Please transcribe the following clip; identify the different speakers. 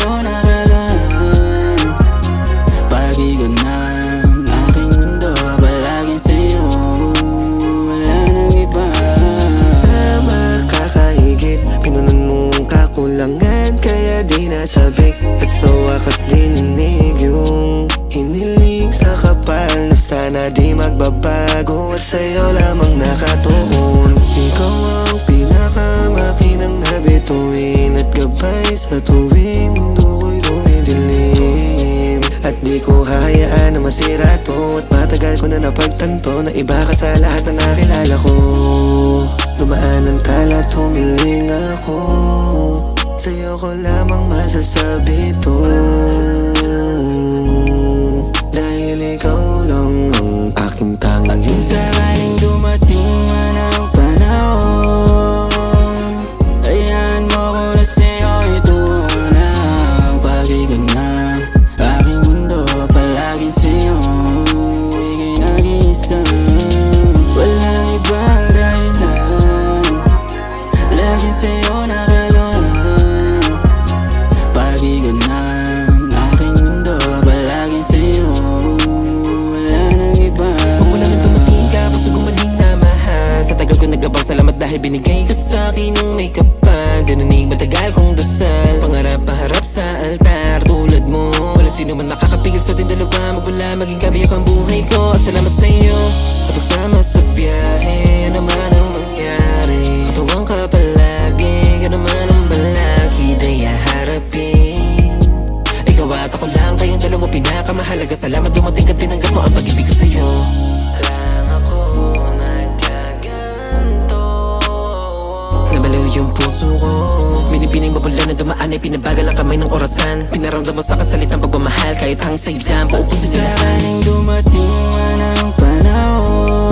Speaker 1: sa'yo nakalaan. Pag-ikot ng aking mundo, palaging sa'yo, wala nang iba.
Speaker 2: Makakahigit, pinunan mong kakulangan, kaya di nasabik. At sa wakas dinig yung hiniling sa kapal na sana di magbabago, at sa'yo lamang nakatuon. Ikaw ang pinakamakinang nabituin at gabay sa tuwing mundo ko'y dumidilim. At di ko hahayaan na masira to, at matagal ko na napagtanto na iba ka sa lahat na nakilala ko. Dumaan ang tala, tumiling ako, sa'yo ko lamang masasabi to, dahil ikaw lang ang aking tanging
Speaker 1: Kung sakaling dumating man ang panahon, hayaan mo ko na sa'yo ituon. Pag-ikot ng aking mundo, palaging sa'yo, ika'y nag-iisa. Walang ibang dahilan, laging sa'yo nakalaan. Pag-ikot ng aking mundo, palaging sa'yo, wala nang iba.
Speaker 3: Huwag mo naman tumating ka, basta gumaling na mahal. Sa tagal ko nagabang salamat dahil binigay ka sa'kin ng may kapal. Ganuning matagal kong dasal, pangarap na harap sa altar. Tulad mo, walang sino man makakapigil sa ating dalawa. Magbula, maging kabiyak ang buhay ko. At salamat sa'yo sa pagsama sa biyahe. Ano man ang mangyari, katuwang ka palagi. Ano man ang malaki, daya harapin. Ikaw at ako lang, tayong dalawa pinakamahalaga. Salamat dumating ka, tinanggap mo ang pag-ibig ko sa'yo. Lang ako nagkaganto, nabaliw yung puso ko. Binibining mabula na dumaan ay pinabagal ang kamay ng orasan. Pinaramdam mo sa kasalitang pagmamahal kahit ang sayang buong puso
Speaker 1: Sakaling dumating man ang panahon,